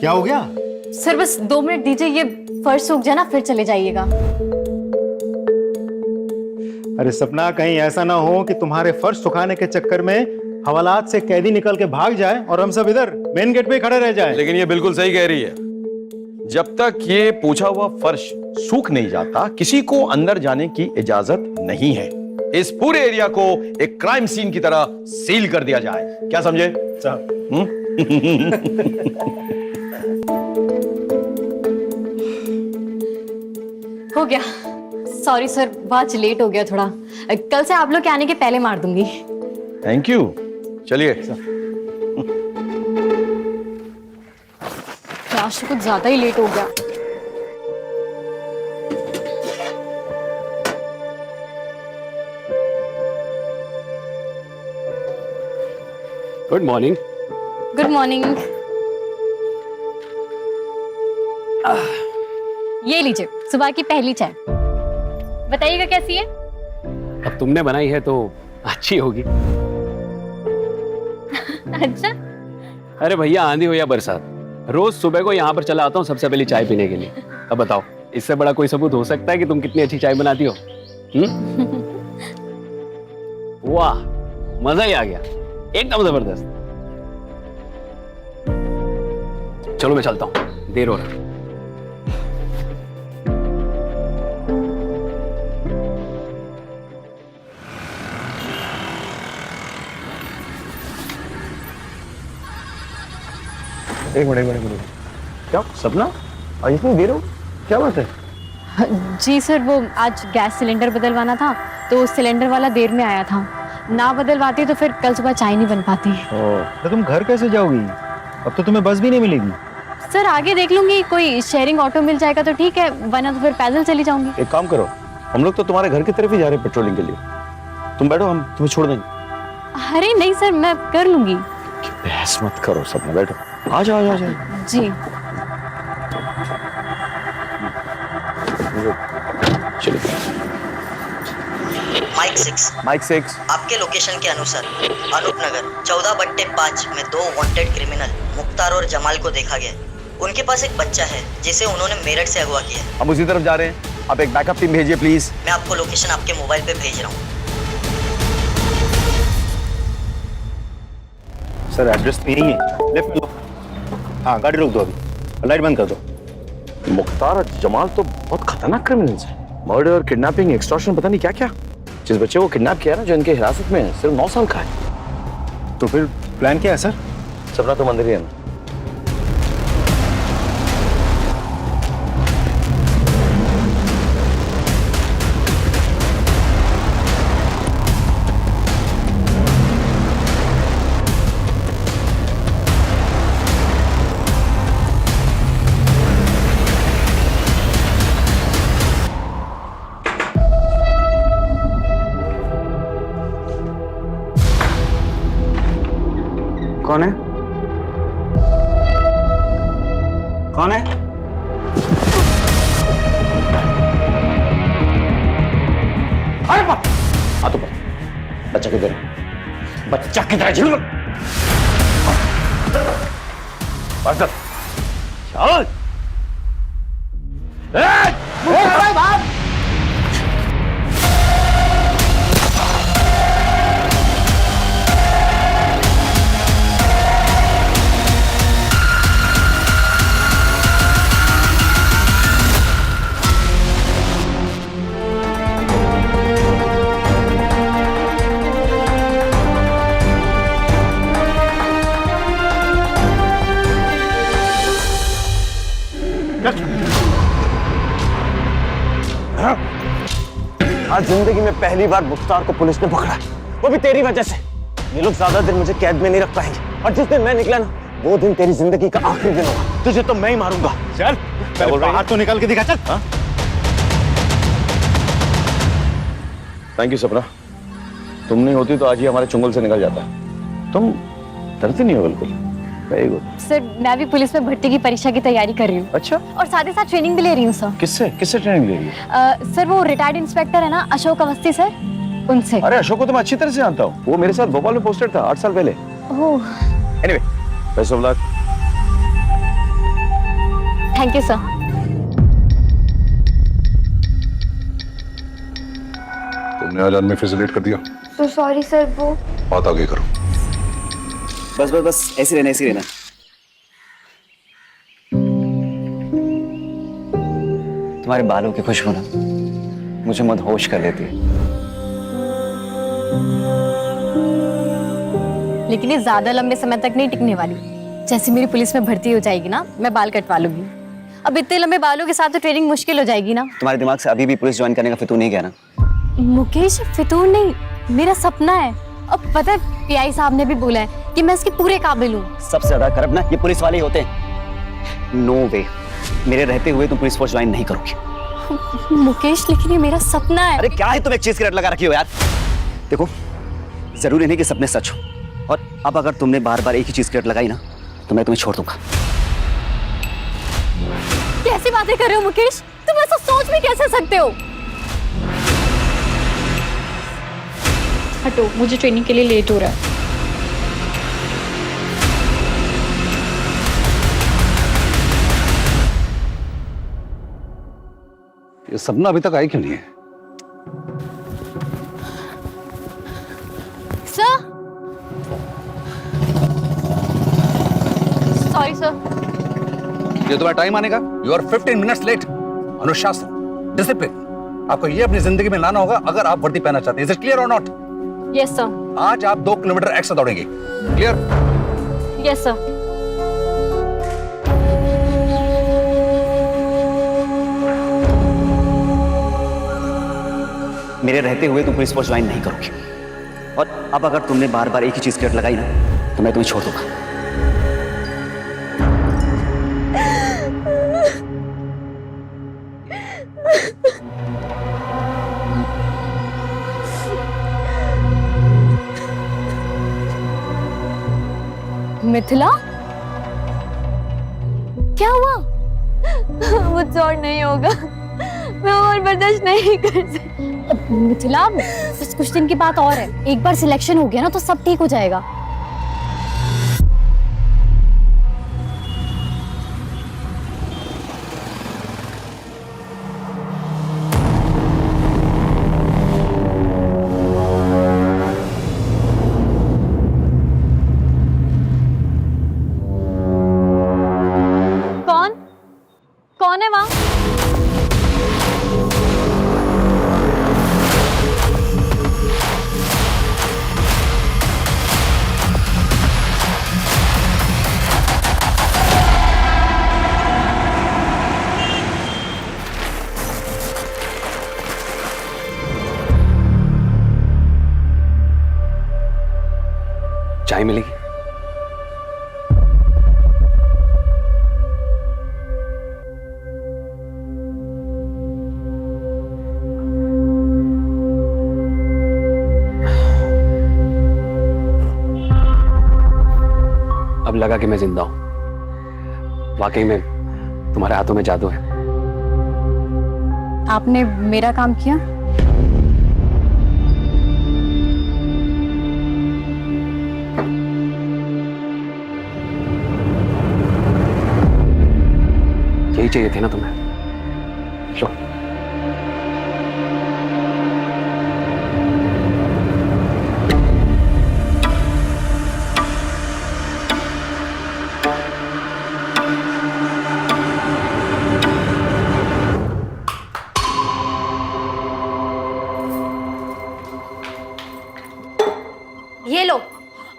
क्या हो गया? सर बस 2 मिनट दीजिए, ये फर्श सूख जाए ना फिर चले जाइएगा। अरे सपना, कहीं ऐसा ना हो कि तुम्हारे फर्श सुखाने के चक्कर में हवालात से कैदी निकल के भाग जाए और हम सब इधर मेन गेट पे खड़े रह जाएं। लेकिन ये बिल्कुल सही कह रही है। जब तक ये पूछा हुआ फर्श सूख नहीं जाता, किसी को अंदर जाने की इजाजत नहीं है। इस पूरे एरिया को एक क्राइम सीन की तरह सील कर दिया जाए। क्या समझे साहब? हो गया। सॉरी सर, आज लेट हो गया थोड़ा। कल से आप लोग के आने के पहले मार दूंगी। Thank you. चलिए। आज तो कुछ ज्यादा ही लेट हो गया। Good morning. Good morning. ये लीजिए सुबह की पहली चाय। बताइएगा कैसी है? अब तुमने बनाई है तो अच्छी होगी। अच्छा। अरे भैया, आंधी हो या बरसात, रोज सुबह को यहाँ पर चला आता हूँ सबसे पहले चाय पीने के लिए। अब बताओ, इससे बड़ा कोई सबूत हो सकता है कि तुम कितनी अच्छी चाय बनाती हो? वाह, मजा ही आ गया, एकदम जबरदस्त। चलो मैं चलता हूँ, देर हो रहा है। एक मिनट। क्या सपना, आज इतनी देर हो? क्या बात है? जी सर, वो आज गैस सिलेंडर बदलवाना था तो सिलेंडर वाला देर में आया था। ना बदलवाती तो फिर कल सुबह चाय नहीं बन पाती। तो तुम घर कैसे जाओगी? अब तो तुम्हें बस भी नहीं मिलेगी। सर आगे देख लूंगी, कोई शेयरिंग ऑटो मिल जाएगा तो ठीक है, वरना तो फिर पैदल चली जाऊंगी। एक काम करो, हम लोग तो तुम्हारे घर की तरफ ही जा रहे हैं पेट्रोलिंग के लिए। तुम बैठो, हम तुम्हें छोड़ देंगे। अरे नहीं सर, मैं कर लूंगी। बहस मत करो सपना, बैठो। आ जाओ। जी। चलिए। माइक 6 आपके लोकेशन के अनुसार अनूप नगर 14/5 में 2 वांटेड क्रिमिनल मुख्तार और जमाल को देखा गया। उनके पास एक बच्चा है जिसे उन्होंने मेरठ से अगवा किया। हम उसी तरफ जा रहे हैं, आप एक बैकअप टीम भेजिए प्लीज। मैं आपको लोकेशन आपके मोबाइल पे भेज रहा हूँ। सर एड्रेस तो यही है, लेफ्ट में लो। हाँ, गाड़ी रोक दो, अभी लाइट बंद कर दो। मुख्तार और जमाल तो बहुत खतरनाक क्रिमिनल्स हैं। मर्डर, किडनैपिंग, एक्सटॉर्शन, पता नहीं क्या क्या। जिस बच्चे को किडनैप किया ना, जो इनके हिरासत में है, सिर्फ 9 साल का है। तो फिर प्लान क्या है सर? सपना तुम अंदर ही है ना? कौन है? कौन है? अरे बाप! हाथों पर। बच्चा किधर है? बच्चा किधर है? झिल चल। आज जिंदगी में पहली बार मुख्तार को पुलिस ने पकड़ा, वो भी तेरी वजह से। ये लोग ज्यादा दिन मुझे कैद में नहीं रख पाएंगे, और जिस दिन मैं निकला ना, वो दिन तेरी जिंदगी का आखिरी दिन होगा। तुझे तो मैं ही मारूंगा। चल, बाहर तो निकल के दिखा। चल। थैंक यू सपना, तुम नहीं होती तो आज ही हमारे चुंगल से निकल जाता। तुम डरती नहीं हो बिल्कुल। Very good. सर मैं भी पुलिस में भर्ती की परीक्षा की तैयारी कर रही हूँ। अच्छा, और साथ ही साथ ट्रेनिंग भी ले रही हूँ सर। किससे ट्रेनिंग ले रही है? सर वो रिटायर्ड इंस्पेक्टर है ना, अशोक अवस्थी सर, उनसे। अरे अशोक को तो मैं अच्छी तरह से जानता हूँ, वो मेरे साथ भोपाल में पोस्टेड था 8 साल पहले। Oh. Anyway, best of luck. Thank you sir. तुमने आज आदमी फिर से लेट कर दिया। तो सॉरी सर, वो बात आगे करो। बस बस बस ऐसे रहना, ऐसे रहना। तुम्हारे बालों की खुशबू ना मुझे मदहोश कर देती है। लेकिन ये ज्यादा लंबे समय तक नहीं टिकने वाली। जैसे मेरी पुलिस में भर्ती हो जाएगी ना, मैं बाल कटवा लूंगी। अब इतने लंबे बालों के साथ तो ट्रेनिंग मुश्किल हो जाएगी ना। तुम्हारे दिमाग से अभी भी पुलिस ज्वाइन करने का फितूर नहीं गया ना? मुकेश, फितूर नहीं, मेरा सपना है। अब पता है पीआई साहब ने भी बोला है कि मैं इसके पूरे काबिल हूँ। सबसे ज्यादा करप्ट ना ये पुलिस वाले ही होते हैं। नो वे, मेरे रहते हुए तुम पुलिस फोर्स ज्वाइन नहीं करोगे। मुकेश, लेकिन ये मेरा सपना है। अरे क्या है, तुम एक चीज की रट लगा रखी हो यार। देखो, जरूरी नहीं कि सपने सच हो, और अब अगर तुमने बार बार एक ही चीज की रट लगाई ना तो मैं तुम्हें छोड़ दूंगा। कैसी बातें कर रहे हो मुकेश? तुम ऐसा सोच भी कैसे सकते हो? हटो, मुझे ट्रेनिंग के लिए लेट हो रहा है। ये सपना अभी तक आई क्यों नहीं है? Sir, sorry sir. ये तुम्हारा टाइम आने का। You are 15 minutes late. अनुशासन, डिसिप्लिन, आपको ये अपनी जिंदगी में लाना होगा अगर आप वर्दी पहनना चाहते हैं। इज इट क्लियर और नॉट? Yes sir. आज आप 2 किलोमीटर एक्स्ट्रा दौड़ेंगे। क्लियर? Yes sir. मेरे रहते हुए तुम पुलिस फोर्स ज्वाइन नहीं करोगे, और अब अगर तुमने बार बार एक ही चीज की रट लगाई ना तो मैं तुम्हें छोड़ दूंगा। मिथिला, क्या हुआ? मुझसे और नहीं होगा, मैं और बर्दाश्त नहीं कर सकती। मिथिला, बस कुछ दिन की बात और है। एक बार सिलेक्शन हो गया ना तो सब ठीक हो जाएगा। कौन है वहां? चाय मिलेगी? अब लगा कि मैं जिंदा हूं। वाकई में तुम्हारे हाथों में जादू है। आपने मेरा काम किया? यही चाहिए थे ना तुम्हें। लो। ये लो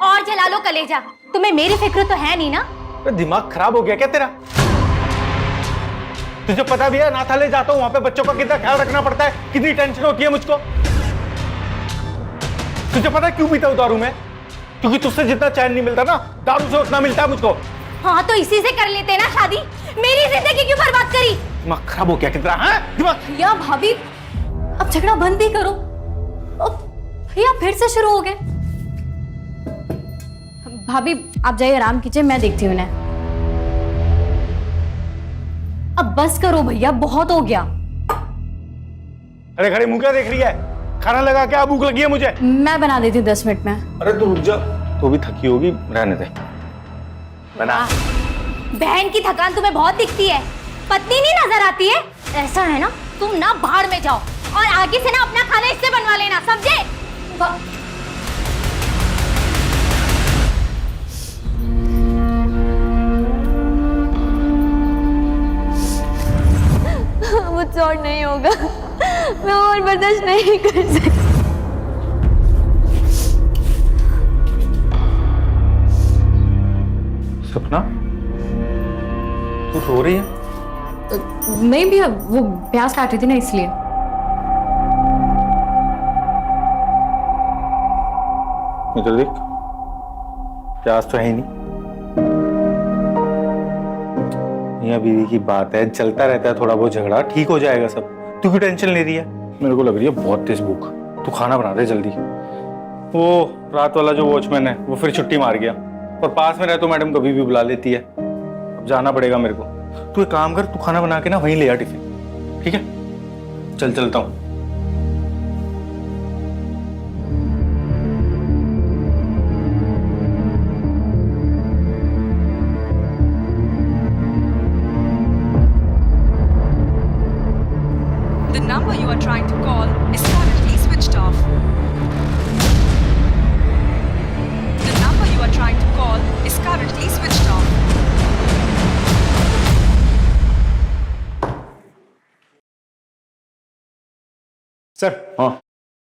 और जला लो कलेजा। तुम्हें मेरी फिक्र तो है नहीं ना? तो दिमाग खराब हो गया क्या तेरा? तुझे पता भी है नाथाले जाता हूं, वहां पे बच्चों का कितना ख्याल रखना पड़ता है, कितनी टेंशन होती है मुझको। तुझे पता है क्यों पीता हूं दारू में? क्योंकि तुझसे जितना चैन नहीं मिलता ना, दारू से उतना मिलता है मुझको। हाँ तो इसी से कर लेते ना शादी। मेरी जिंदगी क्यों बर्बाद करी? दिमाग खराब हो गया कितना? हाँ दिमाग। भैया भाभी, अब झगड़ा बंद ही करो। भैया फिर से शुरू हो गए। भाभी आप जाइए, आराम कीजिए, मैं देखती हूँ उन्हें। अब बस करो भैया, बहुत हो गया। अरे खड़े मुंह क्या देख रही है? खाना लगा, क्या भूख लगी है मुझे। मैं बना देती हूँ 10 मिनट में। अरे तू रुक जा, तू भी थकी होगी, रहने दे। बना। बहन की थकान तुम्हें बहुत दिखती है। पत्नी नहीं नजर आती है? ऐसा है ना, तुम ना बाहर में जाओ और आगे से ना अपना खाना इससे बनवा लेना, समझे? मुझसे और नहीं होगा, मैं और बर्दाश्त नहीं कर सकती। सपना, तू रो रही है? नहीं भैया, वो प्याज काट रही थी ना इसलिए। इधर देख, प्याज तो है ही नहीं। मियां बीवी की बात है, चलता रहता है थोड़ा बहुत झगड़ा, ठीक हो जाएगा सब। तू क्यों टेंशन ले रही है? मेरे को लग रही है बहुत तेज भूख। तू खाना बना दे जल्दी। वो रात वाला जो वॉचमैन है वो फिर छुट्टी मार गया, और पास में रहे तो मैडम कभी भी बुला लेती है। अब जाना पड़ेगा मेरे को। तू एक काम कर, तू खाना बना के ना वहीं ले आ टिफिन, ठीक है? चल चलता हूँ। The number you are trying to call is currently switched off. The number you are trying to call is currently switched off. Sir, हाँ,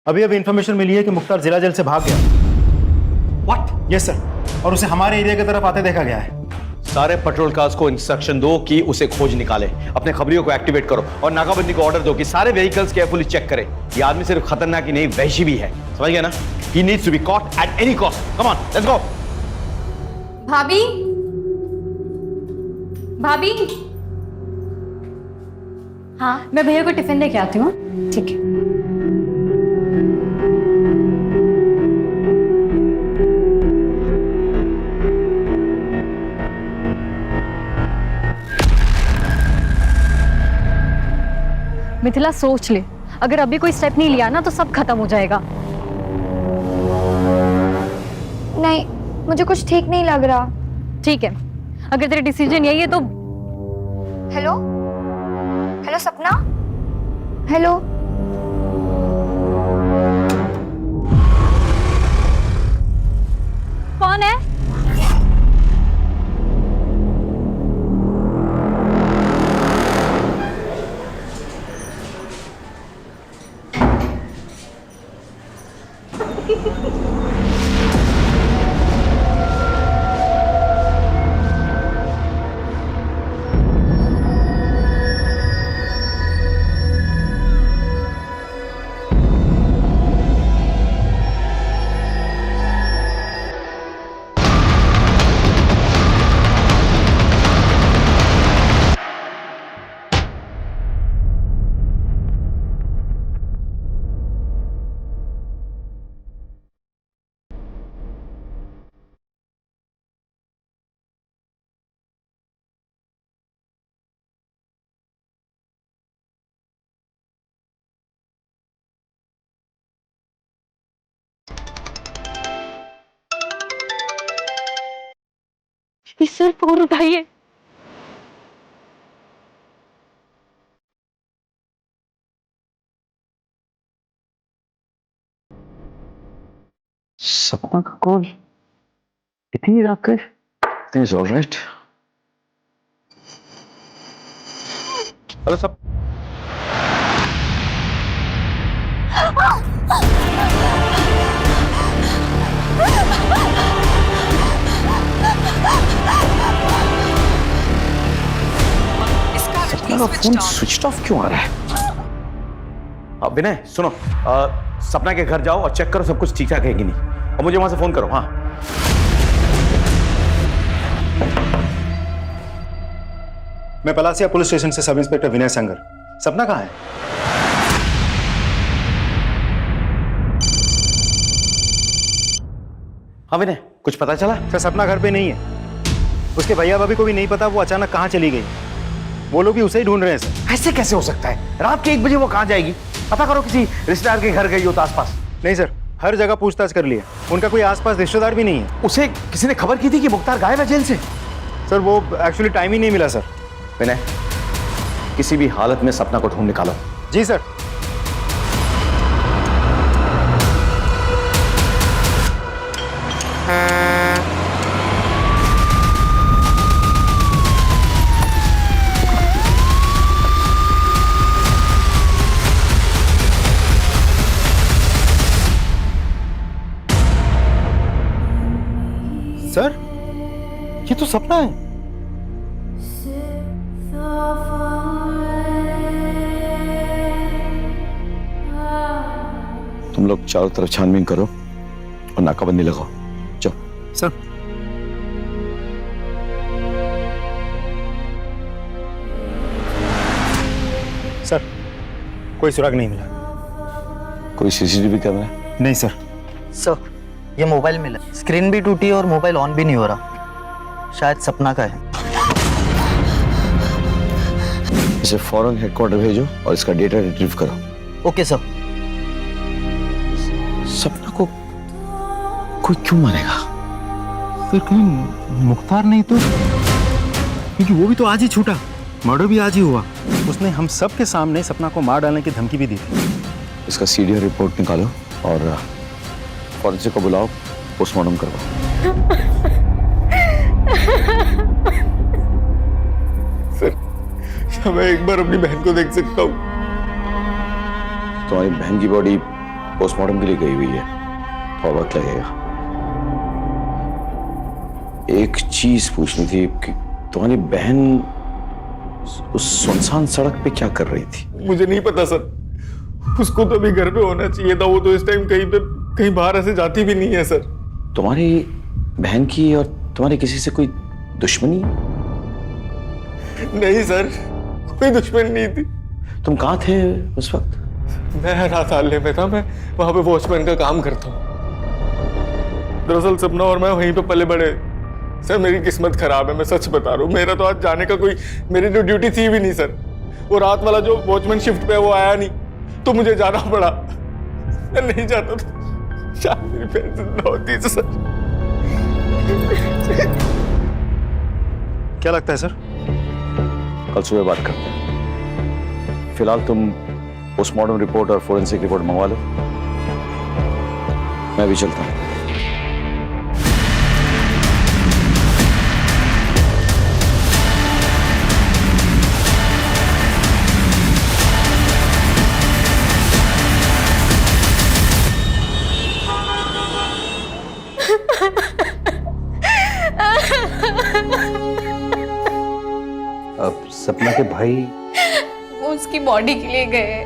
अभी इंफॉर्मेशन मिली है कि मुख्तार जिला जेल से भाग गया। व्हाट? यस सर, और उसे हमारे एरिया की तरफ आते देखा गया है। सारे पेट्रोल कार्स को इंस्ट्रक्शन दो कि उसे खोज निकाले, अपने खबरियों को एक्टिवेट करो और नाकाबंदी को ऑर्डर दो कि सारे व्हीकल्स केयरफुली चेक करें। ये आदमी सिर्फ खतरनाक ही नहीं, वहशी भी है, समझ गया ना? He needs to be caught at any cost. Come on, let's go. भाभी, भाभी। हाँ, मैं भैया को टिफिन लेके आती हूँ। ठीक है। मिथिला, सोच ले, अगर अभी कोई स्टेप नहीं लिया ना तो सब खत्म हो जाएगा। नहीं, मुझे कुछ ठीक नहीं लग रहा। ठीक है, अगर तेरा डिसीजन यही है तो। हेलो हेलो सपना, हेलो। कौन है? सर, फोन उठाइए। सपना का कॉल इतनी रात को? Everything is all right. Hello सब। सपना का फोन स्विच ऑफ क्यों आ रहा है? अब विनय सुनो, सपना के घर जाओ और चेक करो सब कुछ ठीक ठाक है कि नहीं, और मुझे वहां से फोन करो। हाँ, मैं पलासिया पुलिस स्टेशन से सब इंस्पेक्टर विनय संगर। सपना कहाँ है? हाँ विनय, कुछ पता चला? सर, सपना घर पे नहीं है। उसके भैया भाभी को भी नहीं पता वो अचानक कहाँ चली गई। वो लोग भी उसे ही ढूंढ रहे हैं सर। ऐसे कैसे हो सकता है? रात के 1 बजे वो कहाँ जाएगी? पता करो, किसी रिश्तेदार के घर गई हो तो आसपास। नहीं सर, हर जगह पूछताछ कर लिए, उनका कोई आसपास रिश्तेदार भी नहीं है। उसे किसी ने खबर की थी कि मुख्तार गायब है जेल से? सर, वो एक्चुअली टाइम ही नहीं मिला सर। विनय, किसी भी हालत में सपना को ढूंढ निकालो। जी सर। सर, ये तो सपना है। तुम लोग चारों तरफ छानबीन करो और नाकाबंदी लगाओ। जाओ। सर। सर, कोई सुराग नहीं मिला। कोई सीसीटीवी कैमरा? नहीं सर। सर, ये मोबाइल मिला, स्क्रीन भी टूटी है और मोबाइल ऑन भी नहीं हो रहा। शायद सपना का है। इसे फौरन हेडक्वार्टर भेजो और इसका डेटा रिट्रीव करो। Okay sir. सपना को कोई क्यों मारेगा? सर, कहीं मुख्तार नहीं तो? क्योंकि वो भी तो आज ही छूटा, मर्डर भी आज ही हुआ। उसने हम सब के सामने सपना को मार डालने की धमकी भी दी थी। इसका सीडीआर रिपोर्ट निकालो और फॉरेंसिक को बुलाओ, पोस्टमार्टम करवाओ। सर, क्या मैं एक बार अपनी बहन को देख सकता हूँ? तुम्हारी बहन की बॉडी पोस्टमार्टम के लिए गई हुई है, थोड़ा वक्त लगेगा। एक चीज पूछनी थी कि तुम्हारी बहन उस सुनसान सड़क पे क्या कर रही थी? मुझे नहीं पता सर, उसको तो अभी घर पे होना चाहिए था। वो तो इस टाइम कहीं बाहर ऐसे जाती भी नहीं है सर। तुम्हारी बहन की और तुम्हारी किसी से कोई दुश्मनी? नहीं सर, कोई दुश्मनी नहीं थी। तुम कहाँ थे उस वक्त? मैं रात हाले में था, मैं वहां पे वॉचमैन का काम करता हूँ। दरअसल सपना और मैं वहीं पे पले बड़े। सर, मेरी किस्मत खराब है, मैं सच बता रहा हूँ। मेरा तो आज जाने का कोई, मेरी जो ड्यूटी थी भी नहीं सर। वो रात वाला जो वॉचमैन शिफ्ट पे है वो आया नहीं, तो मुझे जाना पड़ा। मैं नहीं जाता तो शायद मेरी बहन जिंदा होती है सर। क्या लगता है सर? कल सुबह बात करते हैं। फिलहाल तुम पोस्टमार्टम रिपोर्ट और फोरेंसिक रिपोर्ट मंगवा लो, मैं भी चलता हूँ। अब सपना के भाई वो उसकी बॉडी के लिए गए।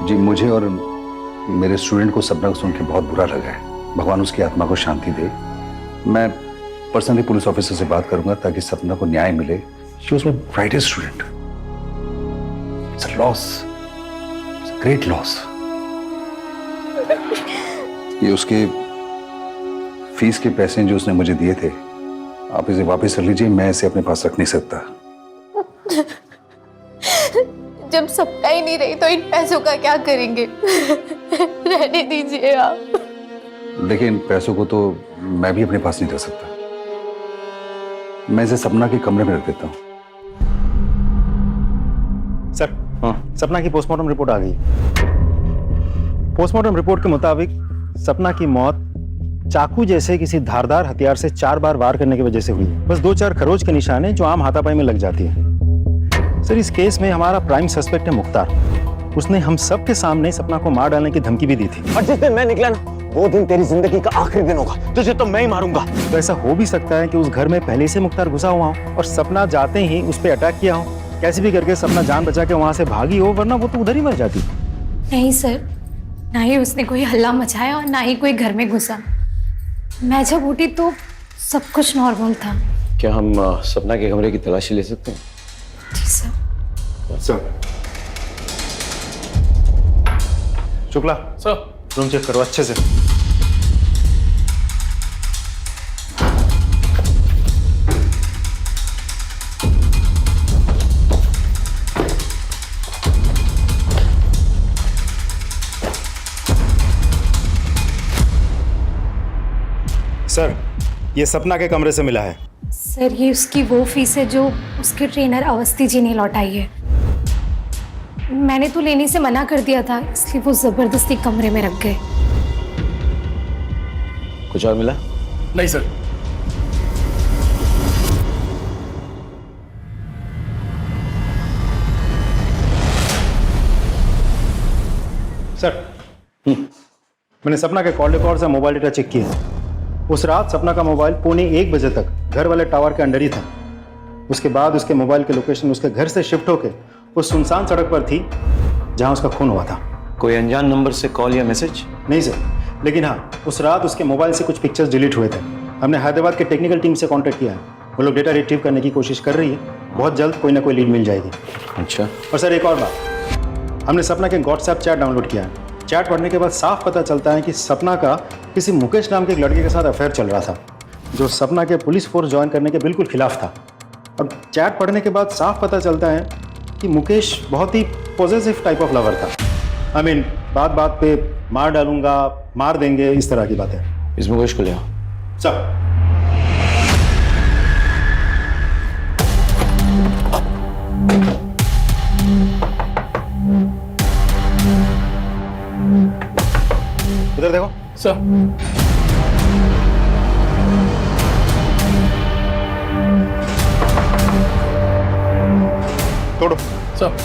जी, मुझे और मेरे स्टूडेंट को सपना को सुन के बहुत बुरा लगा है। भगवान उसकी आत्मा को शांति दे। मैं पर्सनली पुलिस ऑफिसर से बात करूंगा ताकि सपना को न्याय मिले। She was my brightest student. It's a loss, it's a great loss. ये उसके फीस के पैसे जो उसने मुझे दिए थे, आप इसे वापस कर लीजिए। मैं इसे अपने पास रख नहीं सकता। जब सपना ही नहीं रही तो इन पैसों का क्या करेंगे? रहने दीजिए आप। देखिए, इन पैसों को तो मैं भी अपने पास नहीं रख सकता। मैं इसे सपना के कमरे में रख देता हूँ। सर, सपना की पोस्टमार्टम रिपोर्ट आ गई। पोस्टमार्टम रिपोर्ट के मुताबिक सपना की मौत चाकू जैसे किसी धारदार हथियार से 4 बार वार करने की वजह से हुई। बस 2-4 खरोच के निशान हैं जो आम हाथापाई में लग जाती है। सर, इस केस में हमारा प्राइम सस्पेक्ट है मुख्तार। उसने हम सब के सामने सपना को मार डालने की धमकी भी दी थी। और जिस दिन मैं निकला ना, वो दिन तेरी जिंदगी का आखिरी दिन होगा। तुझे तो मैं ही मारूंगा। तो ऐसा हो भी सकता है कि उस घर में पहले से मुख्तार घुसा हुआ हो और सपना जाते ही उस पर अटैक किया हो। कैसे भी करके सपना जान बचा के वहां से भागी हो, वरना वो तो उधर ही मर जाती। नहीं सर, ना ही उसने कोई हल्ला मचाया और ना ही कोई घर में घुसा। मैं जब उठी तो सब कुछ नॉर्मल था। क्या हम सपना के कमरे की तलाशी ले सकते हैं? जी sir. Shukla sir, room check करो अच्छे से। सर, ये सपना के कमरे से मिला है। सर ये उसकी वो फीस है जो उसके ट्रेनर अवस्थी जी ने लौटाई है। मैंने तो लेने से मना कर दिया था, इसलिए वो जबरदस्ती कमरे में रख गए। कुछ और मिला? नहीं सर। सर मैंने सपना के कॉल रिकॉर्ड से मोबाइल डेटा चेक किया। उस रात सपना का मोबाइल पौने 1 बजे तक घर वाले टावर के अंडर ही था। उसके बाद उसके मोबाइल की लोकेशन उसके घर से शिफ्ट होकर उस सुनसान सड़क पर थी जहां उसका खून हुआ था। कोई अनजान नंबर से कॉल या मैसेज? नहीं सर, लेकिन हाँ उस रात उसके मोबाइल से कुछ पिक्चर्स डिलीट हुए थे। हमने हैदराबाद के टेक्निकल टीम से कांटेक्ट किया है, वो लोग डेटा रिट्रीव करने की कोशिश कर रही है। बहुत जल्द कोई ना कोई लीड मिल जाएगी। अच्छा। और सर एक और बात, हमने सपना के व्हाट्सएप चैट डाउनलोड किया है। चैट पढ़ने के बाद साफ पता चलता है कि सपना का किसी मुकेश नाम के एक लड़के के साथ अफेयर चल रहा था, जो सपना के पुलिस फोर्स ज्वाइन करने के बिल्कुल खिलाफ था। और चैट पढ़ने के बाद साफ पता चलता है कि मुकेश बहुत ही पॉजिटिव टाइप ऑफ लवर था। आई मीन बात बात पे मार डालूंगा, मार देंगे, इस तरह की बातें। इस मुकेश को ले आओ। सर उधर देखो। सर। तोड़ो। सर।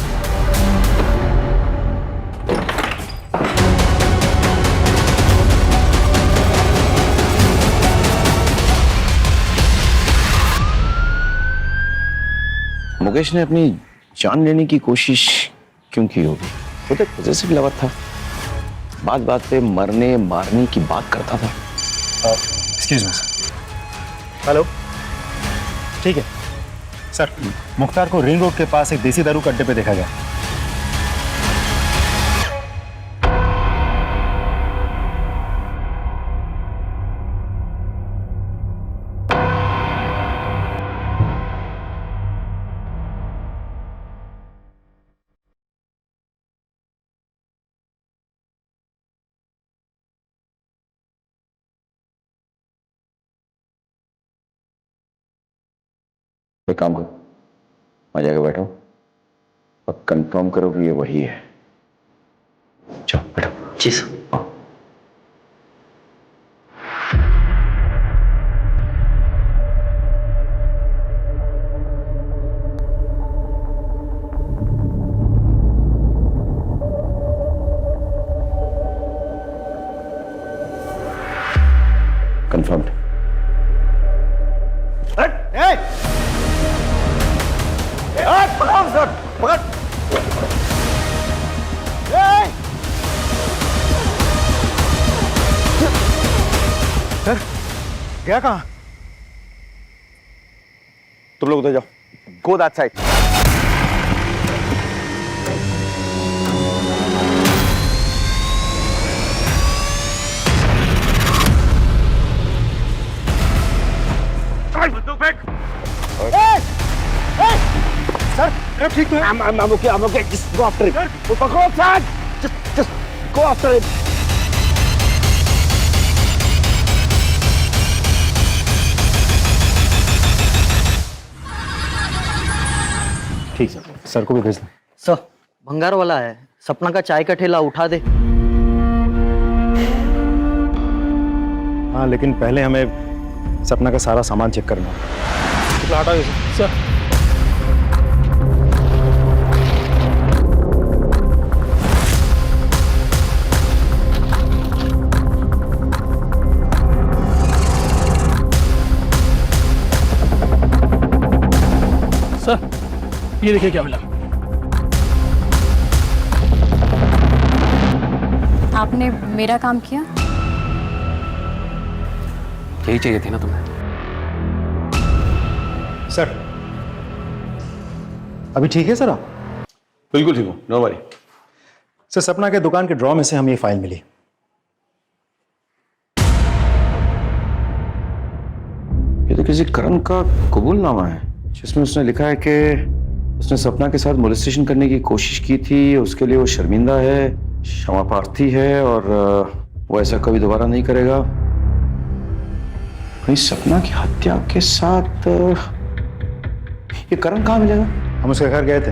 मुकेश ने अपनी जान लेने की कोशिश क्यों की होगी? वो तो पॉजिटिव लवर था, बात बात पे मरने मारने की बात करता था। Excuse me sir. हेलो, ठीक है सर। मुख्तार को रिंग रोड के पास एक देसी दारू के अड्डे पे देखा गया। एक काम करो, वहां जाके बैठो और कंफर्म करो कि ये वही है। चलो बैठो। जी सर। कंफर्म्ड। सर गया कहाँ? तुम लोग उधर जाओ। Go that side. सर ठीक है। I'm okay. Just go after it. पकड़ो sir. Just go after it. ठीक सर, सर को भी भेज दो। सर भंगार वाला है, सपना का चाय का ठेला उठा दे। हाँ लेकिन पहले हमें सपना का सारा सामान चेक करना है। हटा सर। सर ये देखिए क्या मिला। आपने मेरा काम किया। यही चाहिए थी ना तुम्हें। सर अभी ठीक है सर आप? बिल्कुल ठीक हूँ, नो वरी। सर सपना के दुकान के ड्रॉ में से हमें ये फाइल मिली। ये तो किसी करण का कबूलनामा है जिसमें उसने लिखा है कि उसने सपना के साथ मोलेस्टेशन करने की कोशिश की थी, उसके लिए वो शर्मिंदा है, क्षमा प्रार्थी है और वो ऐसा कभी दोबारा नहीं करेगा। भाई सपना की हत्या के साथ ये करण कहाँ मिलेगा? हम उसके घर गए थे।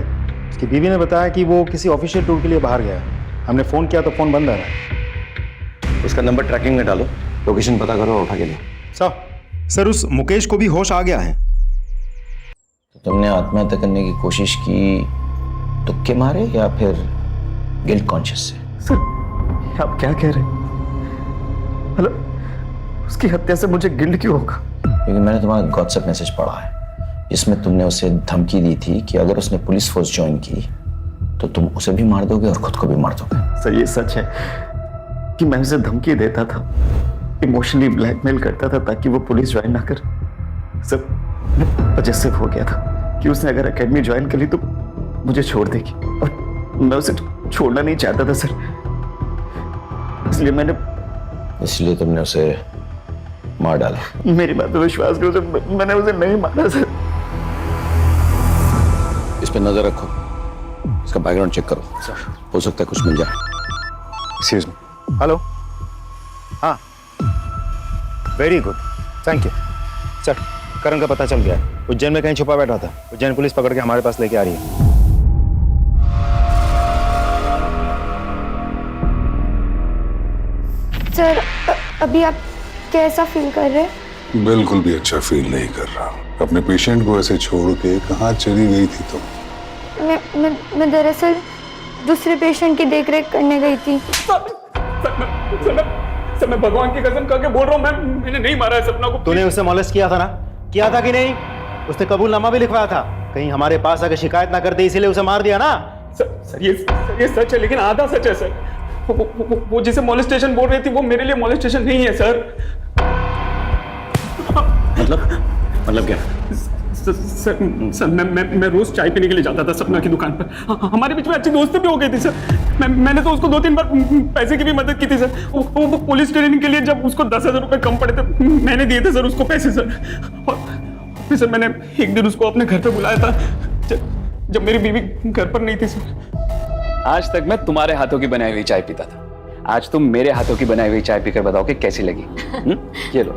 उसकी बीवी ने बताया कि वो किसी ऑफिशियल टूर के लिए बाहर गया है। हमने फ़ोन किया तो फ़ोन बंद आ रहा है। उसका नंबर ट्रैकिंग में डालो, लोकेशन पता करो और उठा के लो। सर उस मुकेश को भी होश आ गया है। तो तुमने आत्महत्या करने की कोशिश की तुक्के मारे या फिर गिल्ट कॉन्शियस से? सर आप क्या कह रहे हैं? मतलब उसकी हत्या से मुझे गिल्ट क्यों होगा? क्योंकि मैंने तुम्हारा व्हाट्सएप मैसेज पढ़ा है जिसमें तुमने उसे धमकी दी थी कि अगर उसने पुलिस फोर्स ज्वाइन की तो तुम उसे भी मार दोगे और खुद को भी मार दोगे। सर ये सच है कि मैं उसे धमकी देता था, इमोशनली ब्लैकमेल करता था ताकि वो पुलिस ज्वाइन ना कर। सर मैं पजेसिव हो गया था कि उसने अगर एकेडमी ज्वाइन कर ली तो मुझे छोड़ देगी और मैं उसे छोड़ना नहीं चाहता था सर, इसलिए तुमने उसे मार डाला। मेरी बात पे विश्वास करो सर, मैंने उसे नहीं मारा सर। इस पे नजर रखो, इसका बैकग्राउंड चेक करो, हो सकता है कुछ मिल जाए। Excuse me. हेलो। हाँ very good, thank you sir. Karan का पता चल गया है, उज्जैन में कहीं छुपा बैठा था। उज्जैन पुलिस पकड़ के हमारे पास लेके आ रही है। सर अभी आप कैसा फील कर रहे हैं? बिल्कुल भी अच्छा फील नहीं कर रहा। अपने पेशेंट को ऐसे छोड़ के कहाँ चली गई थी तुम? मैं दरअसल दूसरे पेशेंट की देखरेख करने गई थी। सर मैं भगवान की कसम खा के बोल रहा हूँ, मैंने नहीं मारा है सपना को। तूने उसे मॉलेस्ट किया था ना? किया था कि नहीं? उसने कबूलनामा भी लिखवाया था। कहीं हमारे पास आकर शिकायत ना करते इसीलिए उसे मार दिया ना? सर ये सच है लेकिन आधा सच है सर। वो जिसे मॉलेस्टेशन बोल रही थी वो मेरे लिए मॉलेस्टेशन नहीं है सर। मतलब क्या? सर मैं रोज चाय पीने के लिए जाता था सपना की दुकान पर। हमारे बीच में अच्छी दोस्ती भी हो गई थी सर। मैंने तो उसको 2-3 बार पैसे की भी मदद की थी सर। वो पुलिस ट्रेनिंग के लिए जब उसको 10,000 रुपए कम पड़े थे मैंने दिए थे सर उसको पैसे सर। और फिर सर मैंने एक दिन उसको अपने घर पे बुलाया था जब मेरी बीवी घर पर नहीं थी सर। आज तक मैं तुम्हारे हाथों की बनाई हुई चाय पीता था, आज तुम मेरे हाथों की बनाई हुई चाय पीकर बताओ कि कैसी लगी। ये लो।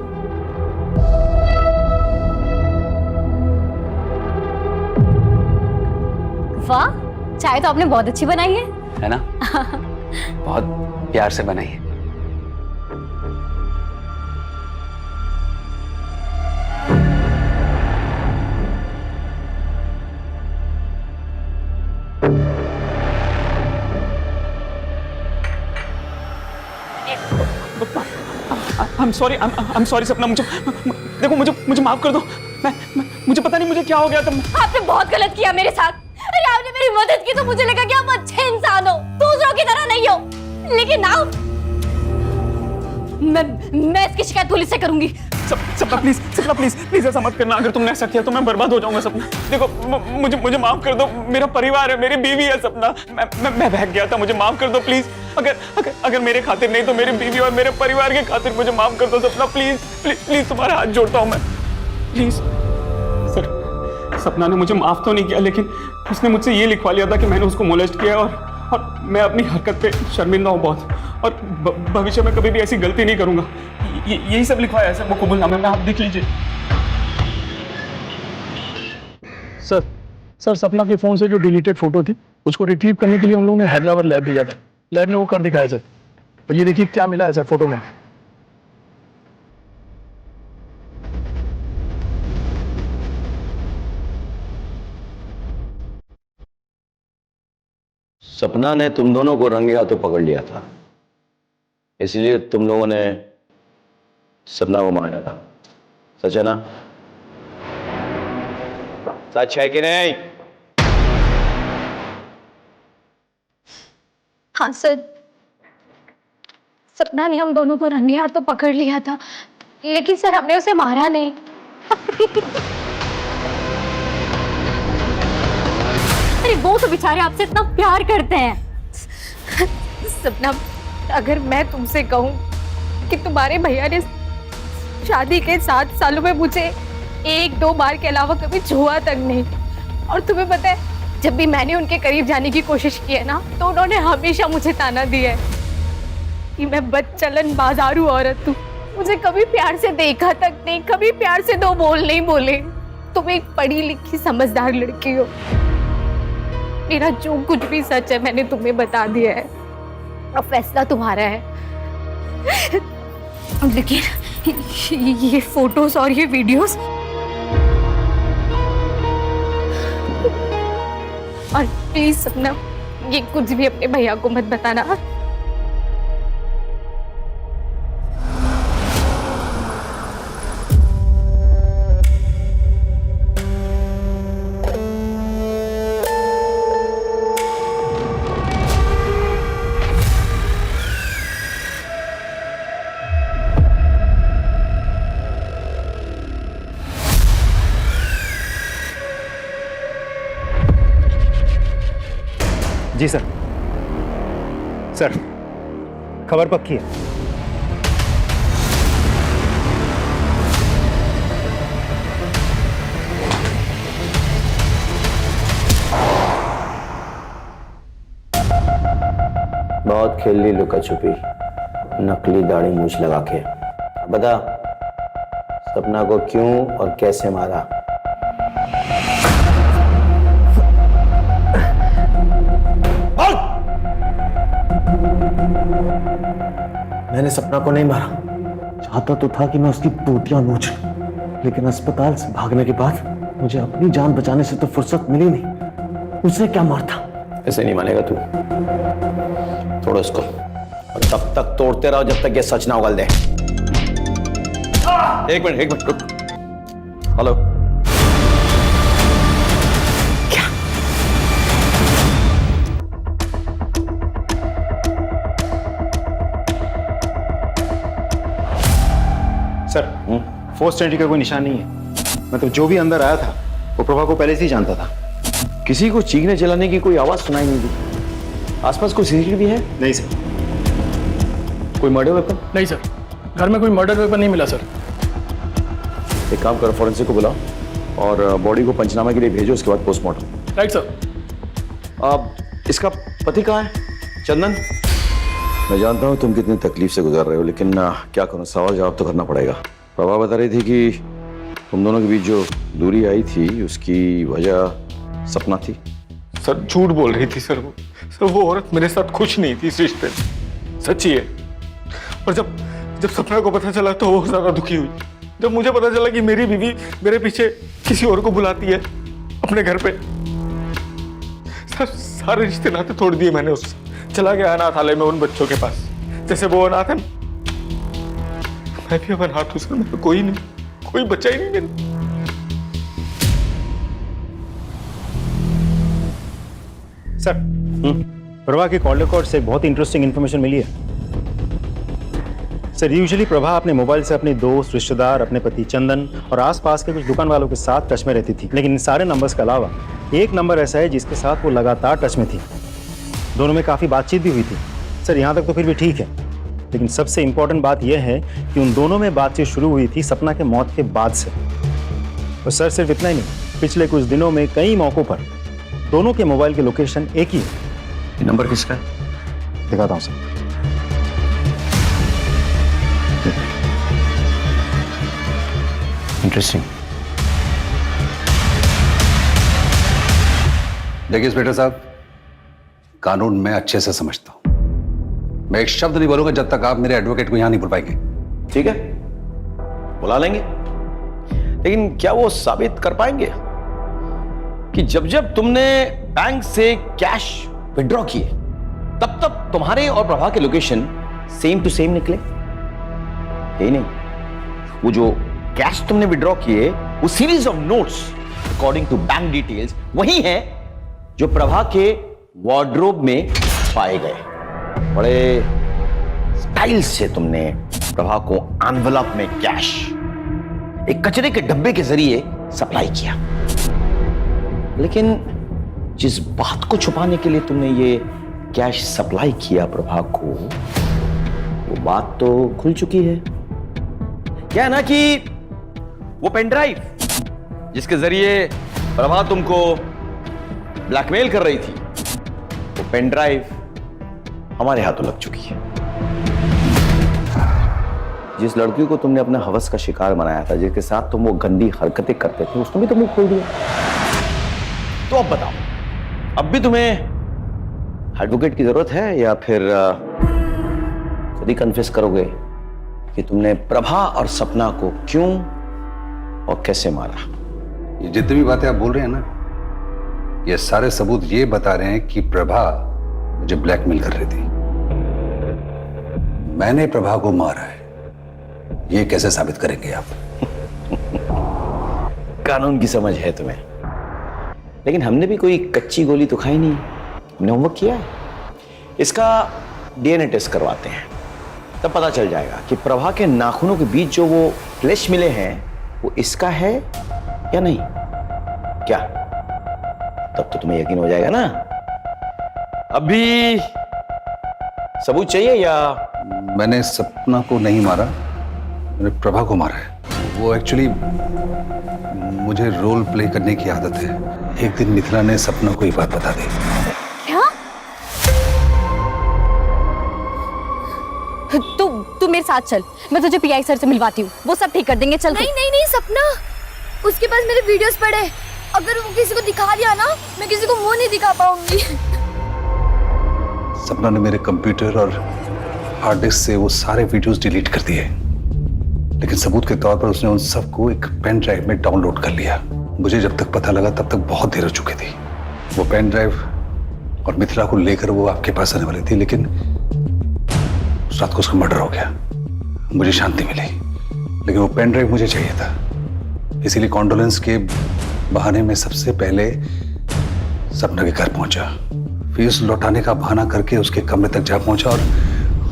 वाह, चाय तो आपने बहुत अच्छी बनाई है ना? बहुत प्यार से बनाई है। I'm sorry सपना, मुझे माफ कर दो। मुझे पता नहीं मुझे क्या हो गया था। आपने बहुत गलत किया मेरे साथ। अरे आपने मेरी मदद की तो मुझे लगा कि आप अच्छे इंसान हो, दूसरों की तरह नहीं हो। लेकिन आप मैं इसकी शिकायत पुलिस से करूंगी। सपना प्लीज ऐसा मत करना। अगर तुमने ऐसा किया तो मैं बर्बाद हो जाऊंगा सपना। देखो मुझे माफ कर दो, मेरा परिवार है, मेरी बीवी है सपना। मैं बहक गया था, मुझे माफ कर दो प्लीज। अगर मेरे खातिर नहीं तो मेरी बीवी और मेरे परिवार के खातिर मुझे माफ कर दो सपना। प्लीज तुम्हारा हाथ जोड़ता हूं मैं, प्लीज। सर सपना ने मुझे माफ तो नहीं किया लेकिन उसने मुझसे ये लिखवा लिया था कि मैंने उसको मोलेस्ट किया और मैं अपनी हरकत पे शर्मिंदा हूँ बहुत और भविष्य में कभी भी ऐसी गलती नहीं करूंगा। यही सब लिखवाया है सर वो कबूलनामे में, आप देख लीजिए। सर सपना के फोन से जो डिलीटेड फोटो थी उसको रिट्रीव करने के लिए हम लोगों ने हैदराबाद लैब भेजा था। लैब ने वो कर दिखाया सर। और ये देखिए क्या मिला है सर फोटो में। सपना ने तुम दोनों को रंगे हाथों पकड़ लिया था, इसलिए तुम लोगों ने सपना को मारा था। सच है ना? सच है कि नहीं? हाँ सर, सपना ने हम दोनों को रंगे हाथों पकड़ लिया था लेकिन सर हमने उसे मारा नहीं। अरे वो तो बेचारे आपसे इतना प्यार करते हैं। सपना, अगर मैं तुमसे कहूं कि तुम्हारे भैया ने शादी के 7 सालों में मुझे 1-2 बार के अलावा कभी छुआ तक नहीं, और तुम्हें पता है जब भी मैंने उनके करीब जाने की कोशिश की है ना तो उन्होंने हमेशा मुझे ताना दिया है कि मैं बदचलन बाजारू औरत हूँ, मुझे कभी प्यार से देखा तक नहीं, कभी प्यार से दो बोल नहीं बोले। तुम एक पढ़ी लिखी समझदार लड़की हो। मेरा जो कुछ भी सच है मैंने तुम्हें बता दिया है, अब फैसला तुम्हारा है। लेकिन ये फोटोज और ये वीडियोस और प्लीज सपना ये कुछ भी अपने भैया को मत बताना। जी सर। सर खबर पक्की है। बहुत खेल ली लुका छुपी, नकली दाढ़ी मूछ लगा के। बता सपना को क्यों और कैसे मारा? मैंने सपना को नहीं मारा। चाहता तो था कि मैं उसकी बूटियां नोच लूं, लेकिन अस्पताल से भागने के बाद मुझे अपनी जान बचाने से तो फुर्सत मिली नहीं। उसे क्या मारता? ऐसे नहीं मानेगा तू। तोड़ो इसको और तब तक तोड़ते रहो जब तक ये सच ना उगल दे। एक मिनट रुक। हेलो, सर फोर्स एंट्री का कोई निशान नहीं है। मतलब जो भी अंदर आया था वो प्रभा को पहले से ही जानता था। किसी को चीखने चिल्लाने की कोई आवाज सुनाई नहीं दी। आसपास कोई सीसीटीवी है? नहीं सर। कोई मर्डर वेपन? नहीं सर, घर में कोई मर्डर वेपन नहीं मिला सर। एक काम करो, फॉरेंसिक को बुलाओ और बॉडी को पंचनामे के लिए भेजो, उसके बाद पोस्टमार्टम। Right sir. अब इसका पति कहाँ है? चंदन? मैं जानता हूँ तुम कितनी तकलीफ से गुजर रहे हो, लेकिन क्या करूँ, सवाल जवाब तो करना पड़ेगा। प्रभा बता रही थी कि तुम दोनों के बीच जो दूरी आई थी उसकी वजह सपना थी। सर झूठ बोल रही थी सर। वो औरत मेरे साथ खुश नहीं थी इस रिश्ते में, सच्ची है। और जब सपना को पता चला तो वो ज्यादा दुखी हुई। जब मुझे पता चला कि मेरी बीवी मेरे पीछे किसी और को बुलाती है अपने घर पे, सारे रिश्ते नाते तोड़ दिए मैंने उससे। चला गया अनाथालय में उन बच्चों के पास, जैसे वो अनाथ है। मैं भी अब अनाथ हूं सर। मेरा कोई नहीं, कोई बच्चा ही नहीं मेरा। सर प्रभा के कॉल रिकॉर्ड से बहुत इंटरेस्टिंग इंफॉर्मेशन मिली है। सर यूजुअली प्रभा अपने मोबाइल से अपने दोस्त, रिश्तेदार, अपने पति चंदन और आसपास के कुछ दुकान वालों के साथ टच में रहती थी। लेकिन इन सारे नंबर्स के अलावा एक नंबर ऐसा है जिसके साथ वो लगातार टच में थी। दोनों में काफ़ी बातचीत भी हुई थी। सर यहाँ तक तो फिर भी ठीक है, लेकिन सबसे इंपॉर्टेंट बात यह है कि उन दोनों में बातचीत शुरू हुई थी सपना के मौत के बाद से। और सर सिर्फ इतना ही नहीं, पिछले कुछ दिनों में कई मौक़ों पर दोनों के मोबाइल के लोकेशन एक ही है। नंबर किसका है? दिखाता हूँ सर। इंटरेस्टिंग। देखिए बेटा साहब, कानून मैं अच्छे से समझता हूं। मैं एक शब्द नहीं बोलूंगा जब तक आप मेरे एडवोकेट को यहां नहीं बुलवाएंगे। ठीक है, बुला लेंगे, लेकिन क्या वो साबित कर पाएंगे कि जब जब तुमने बैंक से कैश विड्रॉ किए तब तब तुम्हारे और प्रभा के लोकेशन सेम टू सेम निकले? यही नहीं, वो जो कैश तुमने विड्रॉ किए वो series of notes according to bank details वही है जो प्रभा के वार्डरोब में पाए गए। बड़े स्टाइल से तुमने प्रभा को एनवेलप में कैश एक कचरे के डब्बे के जरिए सप्लाई किया। लेकिन जिस बात को छुपाने के लिए तुमने ये कैश सप्लाई किया प्रभा को, वो बात तो खुल चुकी है। क्या है ना कि वो पेन ड्राइव जिसके जरिए प्रभा तुमको ब्लैकमेल कर रही थी, वो पेन ड्राइव हमारे हाथों लग चुकी है। जिस लड़की को तुमने अपने हवस का शिकार बनाया था, जिसके साथ तुम वो गंदी हरकतें करते थे, उसने भी तो मुंह खोल दिया। तो अब बताओ, अब भी तुम्हें एडवोकेट की जरूरत है या फिर खुद ही कन्फेस करोगे कि तुमने प्रभा और सपना को क्यों और कैसे मारा? ये जितनी भी बातें आप बोल रहे हैं ना, ये सारे सबूत ये बता रहे हैं कि प्रभा मुझे ब्लैकमेल कर रही थी। मैंने प्रभा को मारा है, ये कैसे साबित करेंगे आप? कानून की समझ है तुम्हें, लेकिन हमने भी कोई कच्ची गोली तो खाई नहीं। हमने होमवर्क किया है। इसका डीएनए टेस्ट करवाते हैं, तब पता चल जाएगा कि प्रभा के नाखूनों के बीच जो वो फ्लैश मिले हैं वो इसका है या नहीं। क्या तब तो तुम्हें यकीन हो जाएगा ना? अभी सबूत चाहिए या? मैंने सपना को नहीं मारा, मैंने प्रभा को मारा है। वो एक्चुअली मुझे रोल प्ले करने की आदत है। एक दिन मिथिला ने सपना को ये बात बता दी। क्या? तू मेरे साथ चल, मैं तुझे पीआई सर से मिलवाती हूँ, वो सब ठीक कर देंगे। चल। नहीं नहीं नहीं सपना, उसके पास मेरे वीडियोस पड़े, अगर वो किसी को दिखा दिया ना, मैं किसी को मुंह नहीं दिखा पाऊंगी। सपना ने मेरे कंप्यूटर और हार्ड डिस्क से वो सारे वीडियोस डिलीट कर दिए, लेकिन सबूत के तौर पर उसने उन सबको एक पेन ड्राइव में डाउनलोड कर लिया। मुझे जब तक पता लगा तब तक बहुत देर हो चुकी थी। वो पेन ड्राइव और मिथिला को लेकर वो आपके पास आने वाली थी, लेकिन उस रात को उसका मर्डर हो गया। मुझे शांति मिली, लेकिन वो पेन ड्राइव मुझे चाहिए था। इसीलिए कॉन्डोलेंस के बहाने में सबसे पहले सपना के घर पहुंचा, फिर उस लौटाने का बहाना करके उसके कमरे तक जा पहुंचा और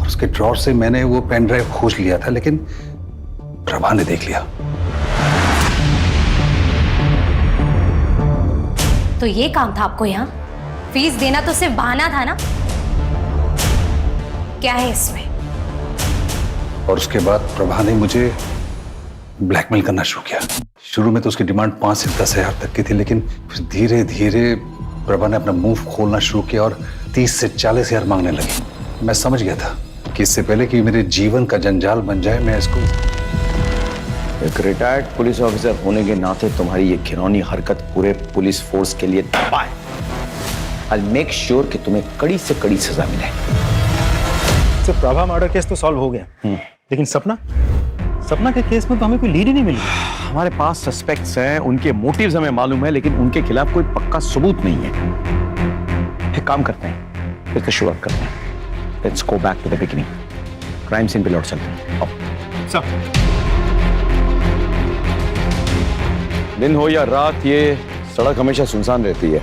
उसके ड्रॉर से मैंने वो पेन ड्राइव खोज लिया था, लेकिन प्रभा ने देख लिया। तो ये काम था आपको यहाँ? फीस देना तो सिर्फ बहाना था ना? क्या है इसमें? और उसके बाद प्रभा ने मुझे ब्लैकमेल करना शुरू किया। शुरू में तो उसकी डिमांड 5 से 10 हजार तक की थी, लेकिन फिर धीरे धीरे प्रभा ने अपना मुंह खोलना शुरू किया और 30 से 40 हजार मांगने लगी। मैं समझ गया था कि इससे पहले कि मेरे जीवन का जंजाल बन जाए, मैं इसको। एक रिटायर्ड पुलिस ऑफिसर होने के नाते तुम्हारी ये घिनौनी हरकत पूरे पुलिस फोर्स के लिए धब्बा है। I'll make sure कि तुम्हें कड़ी से कड़ी सजा मिले। सिर्फ प्रभा मर्डर केस तो सॉल्व हो गया, लेकिन सपना के केस में तो हमें कोई लीड ही नहीं मिली। हमारे पास सस्पेक्ट्स हैं, उनके मोटिव्स हमें मालूम है, लेकिन उनके खिलाफ कोई पक्का सबूत नहीं है। एक काम करते हैं, फिर से शुरुआत करते हैं। Let's go back to the beginning. Crime scene पे लौट चलते हैं। आओ। सब दिन हो या रात, ये सड़क हमेशा सुनसान रहती है।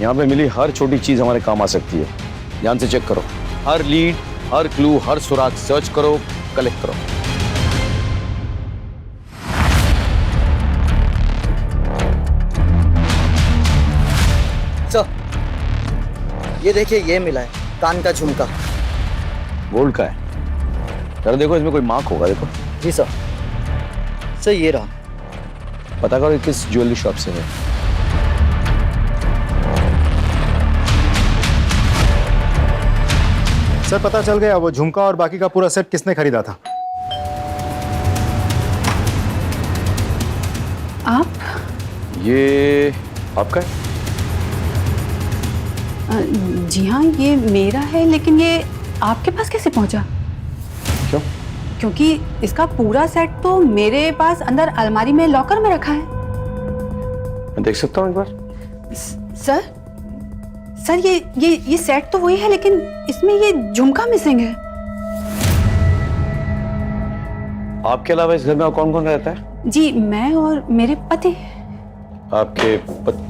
यहाँ पे मिली हर छोटी चीज हमारे काम आ सकती है। ध्यान से चेक करो, हर लीड, हर क्लू, हर सुराग सर्च करो, कलेक्ट करो। सर, ये देखिए, ये मिला है कान का झुमका। गोल्ड का है? जरा देखो, इसमें कोई मार्क होगा। देखो। जी सर। सर ये रहा। पता करो किस ज्वेलरी शॉप से है। सर पता चल गया, वो झुमका और बाकी का पूरा सेट किसने खरीदा था। आप? ये आपका है? जी हाँ, ये मेरा है, लेकिन ये आपके पास कैसे पहुंचा? क्यों? क्योंकि इसका पूरा सेट तो मेरे पास अंदर अलमारी में लॉकर में रखा है। मैं देख सकता हूँ एक बार? सर ये सेट तो वही है, लेकिन इसमें ये झुमका मिसिंग है। आपके अलावा इस घर में और कौन कौन रहता है? जी, मैं और मेरे पति। आपके पति?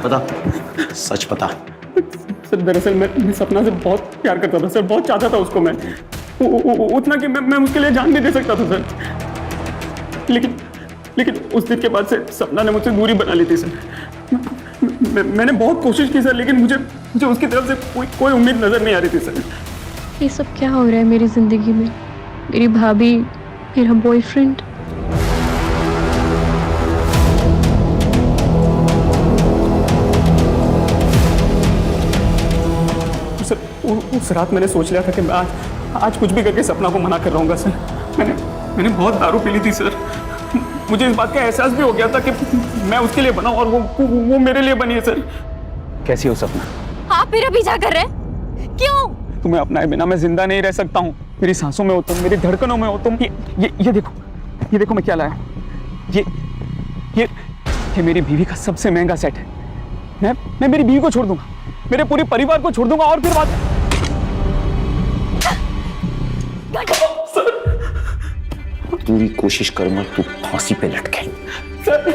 बता, सच बता। सर दरअसल मैं सपना से बहुत प्यार करता था सर, बहुत चाहता था उसको मैं, उतना कि मैं उसके लिए जान भी दे सकता था सर। लेकिन उस दिन के बाद से सपना ने मुझसे दूरी बना ली थी सर। मैंने बहुत कोशिश की सर, लेकिन मुझे उसकी तरफ से कोई उम्मीद नजर नहीं आ रही थी सर। ये सब क्या हो रहा है मेरी जिंदगी में? मेरी भाभी, मेरा बॉयफ्रेंड। उस रात मैंने सोच लिया था कि मैं आज कुछ भी करके सपना को मना कर रहूँगा सर। मैंने बहुत दारू पी ली थी सर। मुझे इस बात का एहसास भी हो गया था कि मैं उसके लिए बना और वो मेरे लिए बनी है सर। कैसी हो सपना? आप मेरा पीछा कर रहे हैं? क्यों? तुम्हें अपनाए बिना मैं जिंदा नहीं रह सकता हूँ। मेरी सांसों में हो तुम, मेरी धड़कनों में हो तुम। ये देखो मैं क्या लाया। ये मेरी बीवी का सबसे महंगा सेट है। मैं मेरी बीवी को छोड़ दूंगा, मेरे पूरे परिवार को छोड़ दूंगा और फिर बात। पूरी कोशिश करूंगा तू फांसी पे लटके। सर